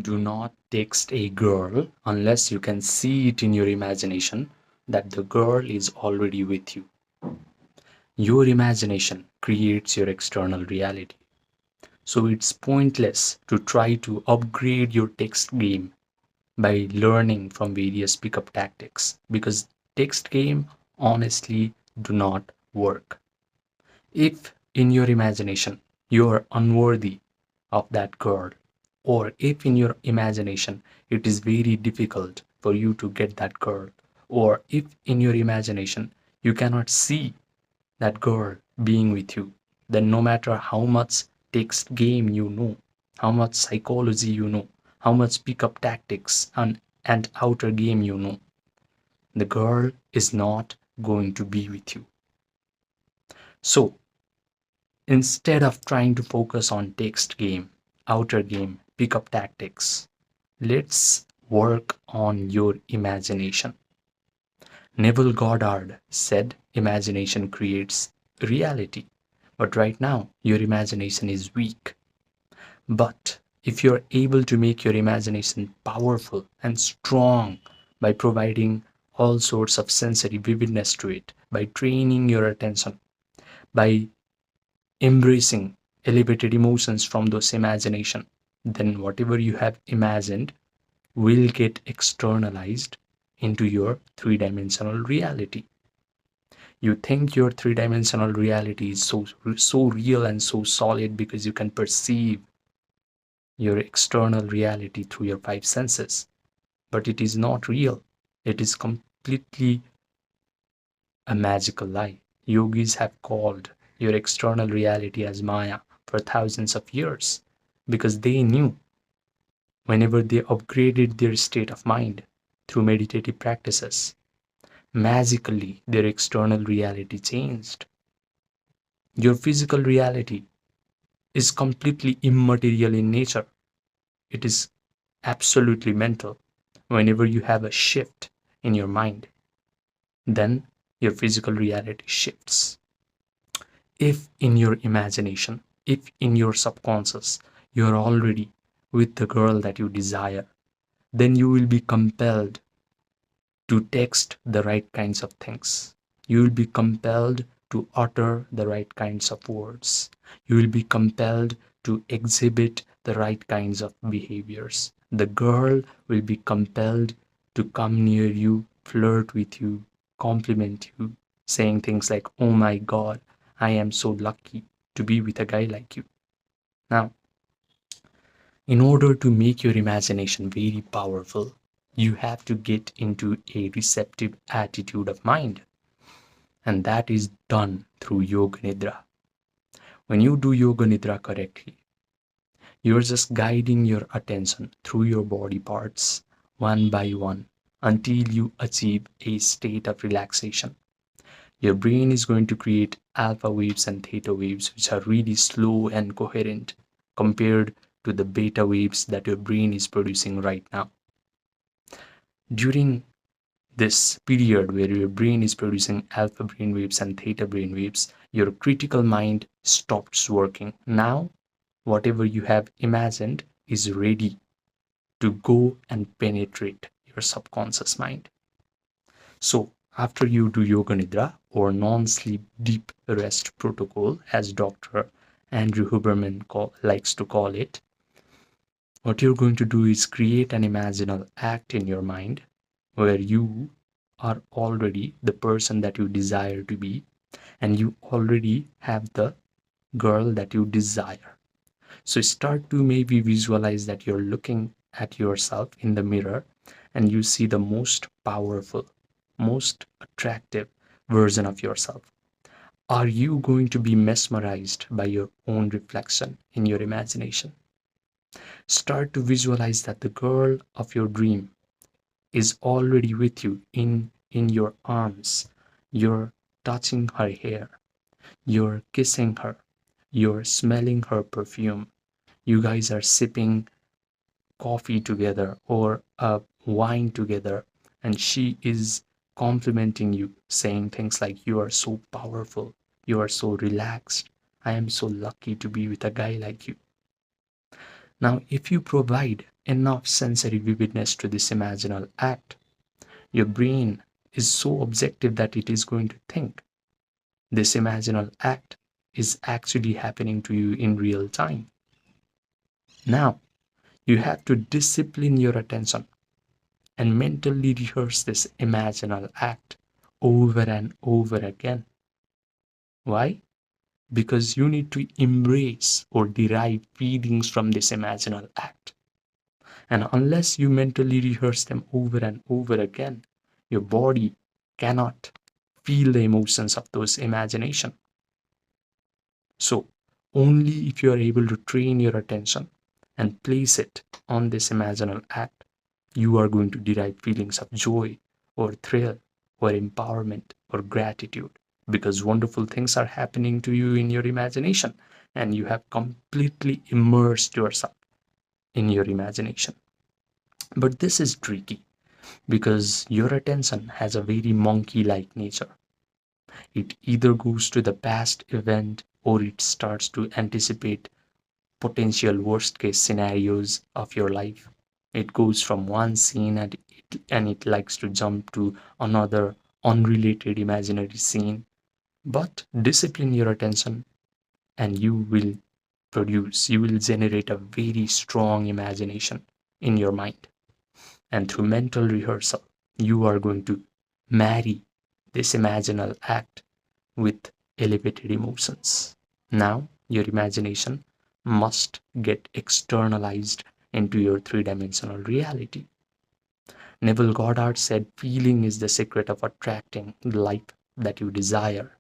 Do not text a girl unless you can see it in your imagination that the girl is already with you. Your imagination creates your external reality. So it's pointless to try to upgrade your text game by learning from various pickup tactics because text game honestly do not work. If in your imagination you are unworthy of that girl, or if in your imagination it is very difficult for you to get that girl, or if in your imagination you cannot see that girl being with you, then no matter how much text game you know, how much psychology you know, how much pickup tactics and outer game you know, the girl is not going to be with you. So instead of trying to focus on text game, outer game, pickup tactics, let's work on your imagination. Neville Goddard said imagination creates reality. But right now, your imagination is weak. But if you're able to make your imagination powerful and strong by providing all sorts of sensory vividness to it, by training your attention, by embracing elevated emotions from those imagination, then whatever you have imagined will get externalized into your three-dimensional reality. You think your three-dimensional reality is so real and so solid because you can perceive your external reality through your five senses, but it is not real. It is completely a magical lie. Yogis have called your external reality as Maya for thousands of years because they knew whenever they upgraded their state of mind through meditative practices, magically their external reality changed. Your physical reality is completely immaterial in nature. It is absolutely mental. Whenever you have a shift in your mind, then your physical reality shifts. If in your imagination, if in your subconscious, you're already with the girl that you desire, then you will be compelled to text the right kinds of things. You will be compelled to utter the right kinds of words. You will be compelled to exhibit the right kinds of behaviors. The girl will be compelled to come near you, flirt with you, compliment you, saying things like, "Oh my God, I am so lucky to be with a guy like you." Now, in order to make your imagination very powerful, you have to get into a receptive attitude of mind, and that is done through Yoga Nidra. When you do Yoga Nidra correctly, you're just guiding your attention through your body parts one by one until you achieve a state of relaxation. Your brain is going to create alpha waves and theta waves, which are really slow and coherent compared to the beta waves that your brain is producing right now. During this period where your brain is producing alpha brain waves and theta brain waves, your critical mind stops working. Now, whatever you have imagined is ready to go and penetrate your subconscious mind. So, after you do Yoga Nidra or non sleep deep rest protocol, as Dr. Andrew Huberman likes to call it, what you're going to do is create an imaginal act in your mind where you are already the person that you desire to be, and you already have the girl that you desire. So start to maybe visualize that you're looking at yourself in the mirror and you see the most powerful, most attractive version of yourself. Are you going to be mesmerized by your own reflection in your imagination? Start to visualize that the girl of your dream is already with you in your arms. You're touching her hair, you're kissing her, you're smelling her perfume. You guys are sipping coffee together or a wine together, and she is complimenting you, saying things like, "You are so powerful, you are so relaxed. I am so lucky to be with a guy like you." Now, if you provide enough sensory vividness to this imaginal act. Your brain is so objective that it is going to think this imaginal act is actually happening to you in real time. Now, you have to discipline your attention and mentally rehearse this imaginal act over and over again. Why? Because you need to embrace or derive feelings from this imaginal act. And unless you mentally rehearse them over and over again, your body cannot feel the emotions of those imagination. So, only if you are able to train your attention and place it on this imaginal act, you are going to derive feelings of joy or thrill or empowerment or gratitude, because wonderful things are happening to you in your imagination and you have completely immersed yourself in your imagination. But this is tricky because your attention has a very monkey like nature. It either goes to the past event or it starts to anticipate potential worst case scenarios of your life. It goes from one scene and it likes to jump to another unrelated imaginary scene. But discipline your attention and you will generate a very strong imagination in your mind. And through mental rehearsal, you are going to marry this imaginal act with elevated emotions. Now, your imagination must get externalized into your three-dimensional reality. Neville Goddard said, feeling is the secret of attracting the life that you desire.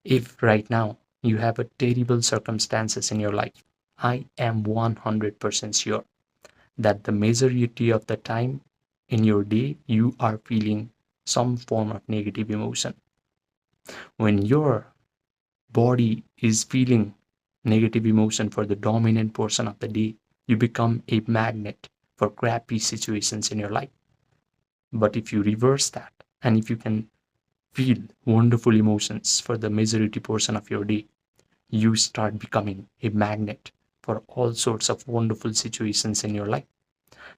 If right now you have a terrible circumstances in your life, I am 100% sure that the majority of the time in your day you are feeling some form of negative emotion. When your body is feeling negative emotion for the dominant portion of the day, you become a magnet for crappy situations in your life. But if you reverse that, and if you can feel wonderful emotions for the majority portion of your day, you start becoming a magnet for all sorts of wonderful situations in your life.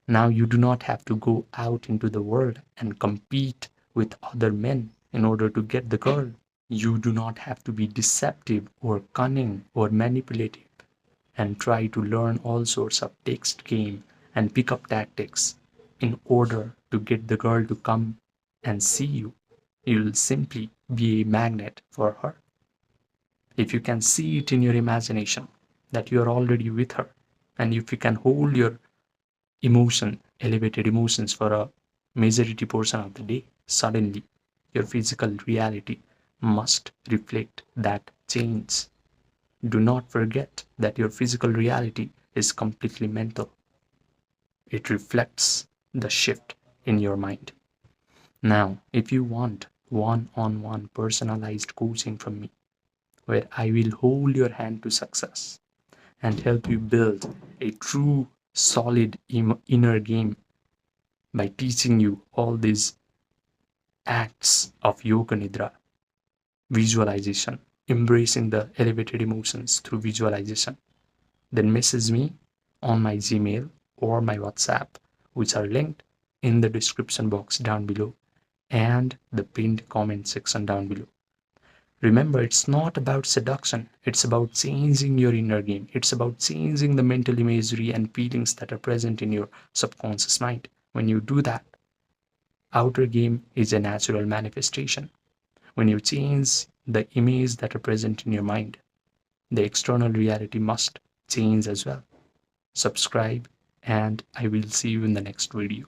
Now you do not have to go out into the world and compete with other men in order to get the girl. You do not have to be deceptive or cunning or manipulative and try to learn all sorts of text game and pick up tactics in order to get the girl to come and see you. You'll simply be a magnet for her. If you can see it in your imagination that you are already with her, and if you can hold your elevated emotions for a majority portion of the day, suddenly your physical reality must reflect that change. Do not forget that your physical reality is completely mental. It reflects the shift in your mind. Now, if you want one-on-one personalized coaching from me, where I will hold your hand to success and help you build a true solid inner game by teaching you all these acts of Yoga Nidra, visualization, embracing the elevated emotions through visualization, then message me on my Gmail or my WhatsApp, which are linked in the description box down below and the pinned comment section down below. Remember, it's not about seduction, it's about changing your inner game. It's about changing the mental imagery and feelings that are present in your subconscious mind. When you do that, outer game is a natural manifestation. When you change the image that are present in your mind, the external reality must change as well. Subscribe, and I will see you in the next video.